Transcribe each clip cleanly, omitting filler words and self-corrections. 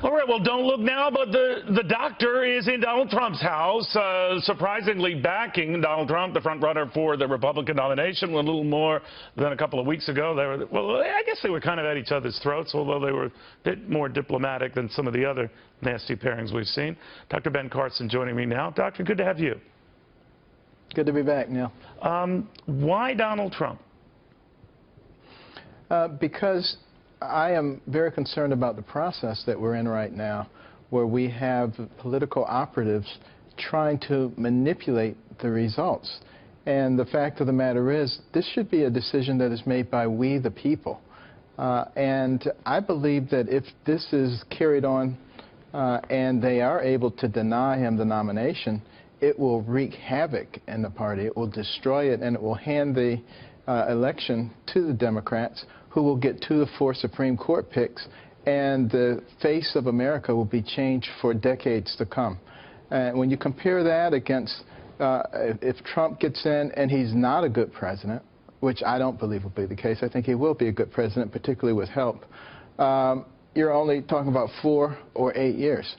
All right, well, don't look now, but the doctor is in Donald Trump's house, surprisingly backing Donald Trump, the front runner for the Republican nomination. A little more than a couple of weeks ago, I guess they were kind of at each other's throats, although they were a bit more diplomatic than some of the other nasty pairings we've seen. Dr. Ben Carson joining me now. Doctor, good to have you. Good to be back, Neil. Why Donald Trump? Because I am very concerned about the process that we're in right now, where we have political operatives trying to manipulate the results. And the fact of the matter is, this should be a decision that is made by we, the people. And I believe that if this is carried on and they are able to deny him the nomination, it will wreak havoc in the party. It will destroy it, and it will hand the election to the Democrats, who will get 2 of 4 Supreme Court picks, and the face of America will be changed for decades to come. When you compare that against if Trump gets in and he's not a good president, which I don't believe will be the case, I think he will be a good president, particularly with help, you're only talking about 4 or 8 years.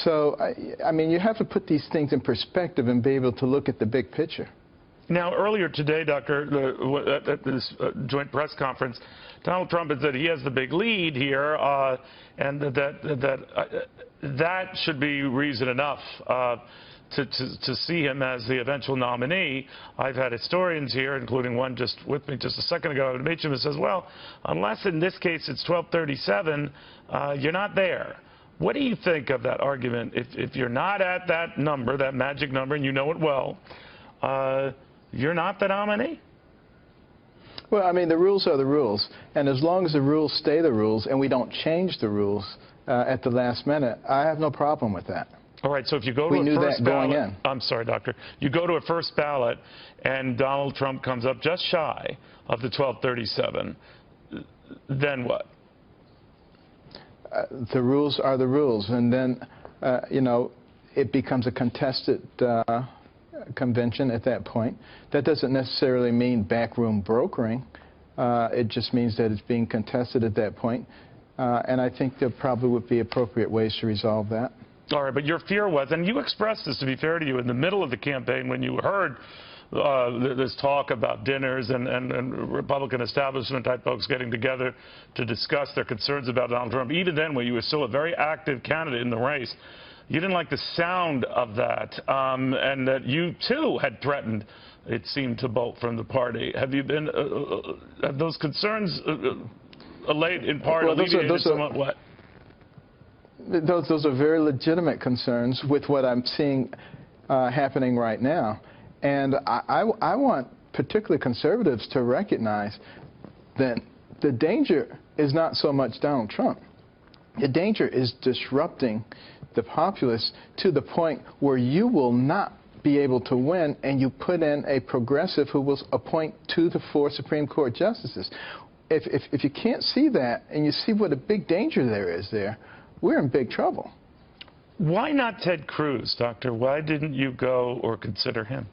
So, I mean, you have to put these things in perspective and be able to look at the big picture. Now, earlier today, Doctor, at this joint press conference, Donald Trump had said he has the big lead here, and that should be reason enough to see him as the eventual nominee. I've had historians here, including one just with me just a second ago, who says, well, unless in this case it's 1237, you're not there. What do you think of that argument? If you're not at that number, that magic number, and you know it well, you're not the nominee? Well, I mean, the rules are the rules, and as long as the rules stay the rules and we don't change the rules at the last minute, I have no problem with that. All right, so if you go to a first ballot, I'm sorry, Doctor, you go to a first ballot and Donald Trump comes up just shy of the 1237, then what? The rules are the rules, and then, you know, it becomes a contested convention at that point. That doesn't necessarily mean backroom brokering. It just means that it's being contested at that point. And I think there probably would be appropriate ways to resolve that. All right, but your fear was, and you expressed this, to be fair to you, in the middle of the campaign when you heard this talk about dinners and Republican establishment type folks getting together to discuss their concerns about Donald Trump. Even then, when you were still a very active candidate in the race, you didn't like the sound of that, and that you, too, had threatened, it seemed, to bolt from the party. Have you been, have those concerns allayed in part, alleviated somewhat what? Those are very legitimate concerns with what I'm seeing happening right now. And I want particularly conservatives to recognize that the danger is not so much Donald Trump. The danger is disrupting the populace to the point where you will not be able to win, and you put in a progressive who will appoint 2 to 4 Supreme Court justices. If you can't see that, and you see what a big danger there is there, we're in big trouble. Why not Ted Cruz, Doctor? Why didn't you go or consider him?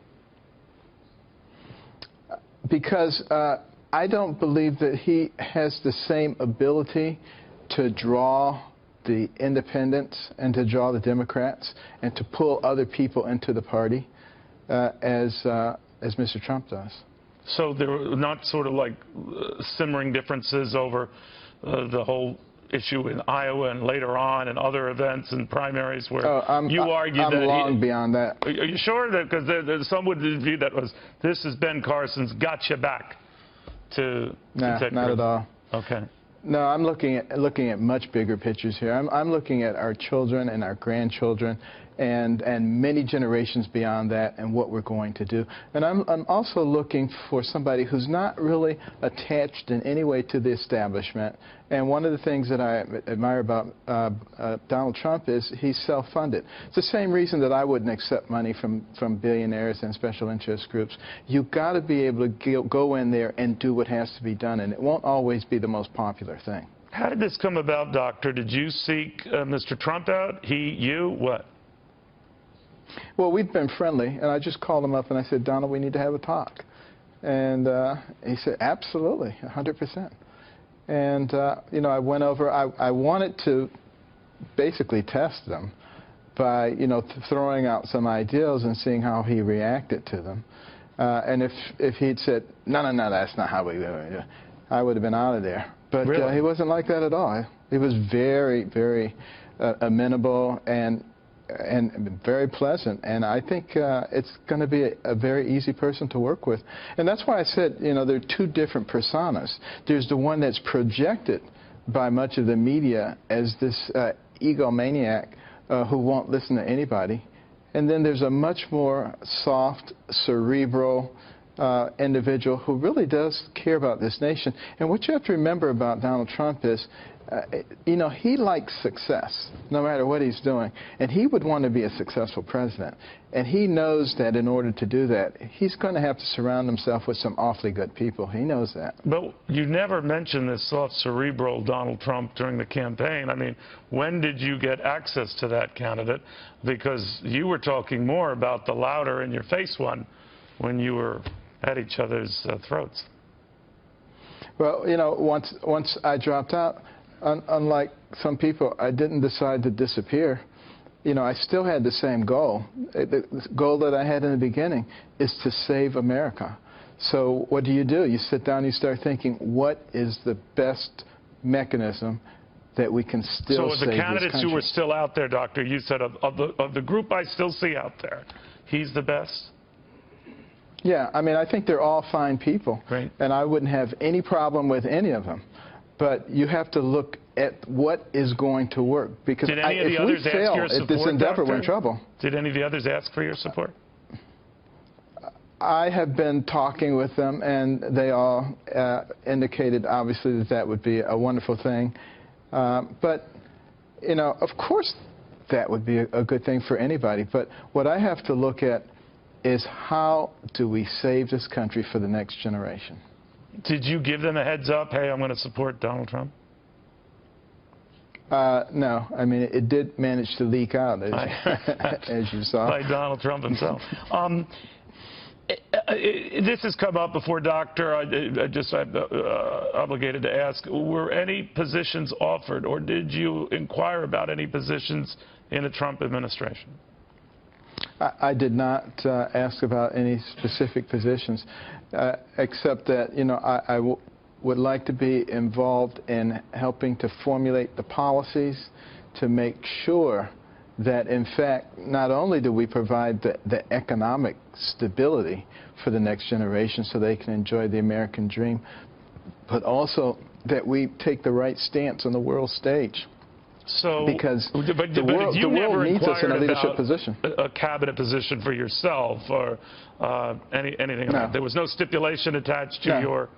Because I don't believe that he has the same ability to draw the independents and to draw the Democrats and to pull other people into the party as Mr. Trump does. So there were not sort of like simmering differences over the whole issue in Iowa and later on and other events and primaries where you argued that... I'm long beyond that. Are you sure? Because some would view that was, this is Ben Carson's got you back to Ted not Cruz. at all. Okay. No, I'm looking at much bigger pictures here. I'm looking at our children and our grandchildren and many generations beyond that and what we're going to do. And I'm also looking for somebody who's not really attached in any way to the establishment. And one of the things that I admire about Donald Trump is he's self-funded. It's the same reason that I wouldn't accept money from billionaires and special interest groups. You've got to be able to go in there and do what has to be done, and it won't always be the most popular thing. How did this come about, Doctor? Did you seek Mr. Trump out? He, you, what? Well, we've been friendly, and I just called him up and I said, Donald, we need to have a talk. And he said, absolutely, 100%. And, you know, I went over, I wanted to basically test them by, you know, throwing out some ideals and seeing how he reacted to them. And if he'd said, no, that's not how we do it, I would have been out of there. But really? He wasn't like that at all. He was very, very amenable and very pleasant. And I think it's going to be a very easy person to work with. And that's why I said, you know, there are two different personas. There's the one that's projected by much of the media as this egomaniac who won't listen to anybody. And then there's a much more soft, cerebral individual who really does care about this nation. And what you have to remember about Donald Trump is, you know, he likes success, no matter what he's doing. And he would want to be a successful president. And he knows that in order to do that, he's going to have to surround himself with some awfully good people. He knows that. But you never mentioned this soft, cerebral Donald Trump during the campaign. I mean, when did you get access to that candidate? Because you were talking more about the louder in your face one when you were at each other's throats. Well, you know, once I dropped out, unlike some people, I didn't decide to disappear. You know, I still had the same goal. The goal that I had in the beginning is to save America. So what do? You sit down and you start thinking, what is the best mechanism that we can still save this country? So the candidates who were still out there, Doctor, you said of the group I still see out there, he's the best? Yeah, I mean, I think they're all fine people. Right. And I wouldn't have any problem with any of them. But you have to look at what is going to work. Because if we fail at this endeavor, we're in trouble. Did any of the others ask for your support? I have been talking with them, and they all indicated, obviously, that that would be a wonderful thing. But, you know, of course that would be a good thing for anybody. But what I have to look at is how do we save this country for the next generation? Did you give them a heads up, hey, I'm going to support Donald Trump? No. I mean, it did manage to leak out, as you saw. By Donald Trump himself. This has come up before, Doctor. I'm obligated to ask, were any positions offered, or did you inquire about any positions in the Trump administration? I did not ask about any specific positions, except that, you know, I would like to be involved in helping to formulate the policies to make sure that, in fact, not only do we provide the economic stability for the next generation so they can enjoy the American dream, but also that we take the right stance on the world stage. So, because the world needs us in a leadership position. A cabinet position for yourself or anything like that? There was no stipulation attached to your...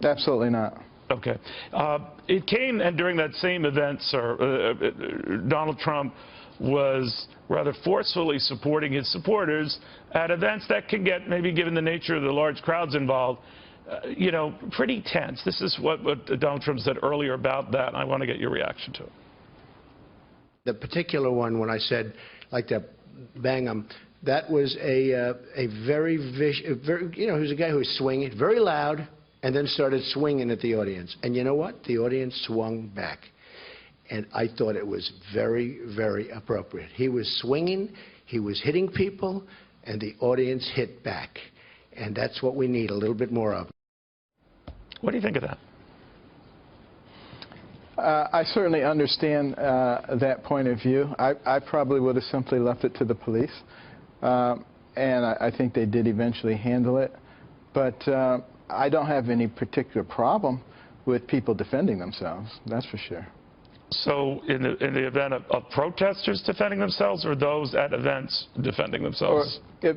Absolutely not. Okay. It came, and during that same event, sir, Donald Trump was rather forcefully supporting his supporters at events that can get, maybe given the nature of the large crowds involved, you know, pretty tense. This is what Donald Trump said earlier about that, and I want to get your reaction to it. The particular one, when I said, like to bang him, that was a very, you know, he was a guy who was swinging, very loud, and then started swinging at the audience. And you know what? The audience swung back. And I thought it was very, very appropriate. He was swinging, he was hitting people, and the audience hit back. And that's what we need a little bit more of. What do you think of that? I certainly understand that point of view. I probably would have simply left it to the police. And I think they did eventually handle it. But I don't have any particular problem with people defending themselves, that's for sure. So in the event of protesters defending themselves, or those at events defending themselves? Or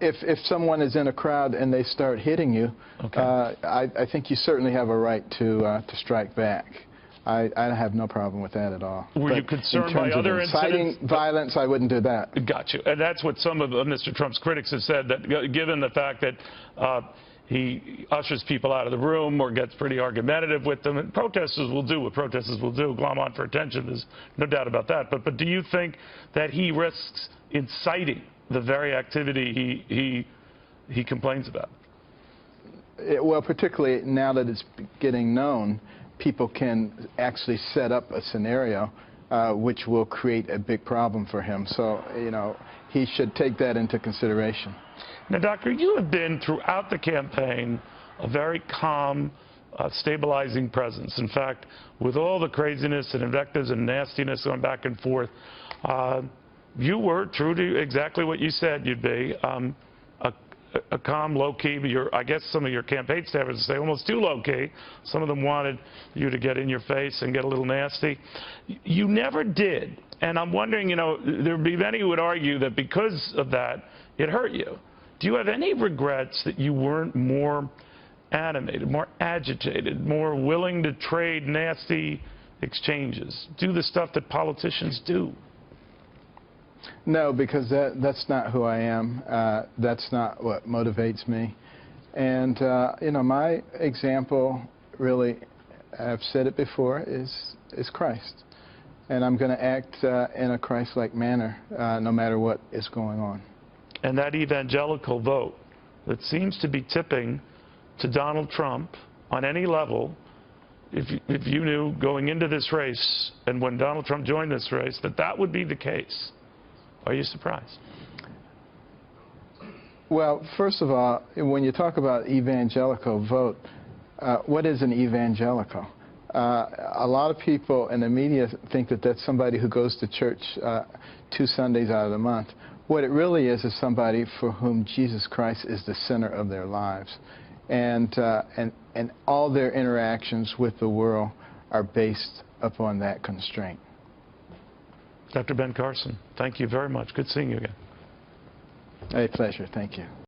if someone is in a crowd and they start hitting you, okay. I think you certainly have a right to strike back. I have no problem with that at all. Were you concerned by other incidents? Violence, I wouldn't do that. Got you. And that's what some of Mr. Trump's critics have said, that given the fact that he ushers people out of the room or gets pretty argumentative with them, and protesters will do what protesters will do, glom on for attention, there's no doubt about that. But do you think that he risks inciting the very activity he complains about? Well, particularly now that it's getting known, people can actually set up a scenario which will create a big problem for him. So, you know, he should take that into consideration. Now, Doctor, you have been throughout the campaign a very calm, stabilizing presence. In fact, with all the craziness and invectives and nastiness going back and forth, you were true to exactly what you said you'd be, a calm, low-key. I guess some of your campaign staffers say almost too low-key. Some of them wanted you to get in your face and get a little nasty. You never did. And I'm wondering, you know, there would be many who would argue that because of that, it hurt you. Do you have any regrets that you weren't more animated, more agitated, more willing to trade nasty exchanges, do the stuff that politicians do? No, because that's not who I am. That's not what motivates me. And, you know, my example really, I've said it before, is Christ. And I'm going to act in a Christ-like manner no matter what is going on. And that evangelical vote that seems to be tipping to Donald Trump on any level, if you knew going into this race and when Donald Trump joined this race that that would be the case, are you surprised? Well, first of all, when you talk about evangelical vote, what is an evangelical? A lot of people in the media think that that's somebody who goes to church 2 Sundays out of the month. What it really is somebody for whom Jesus Christ is the center of their lives. And all their interactions with the world are based upon that constraint. Dr. Ben Carson, thank you very much. Good seeing you again. A pleasure. Thank you.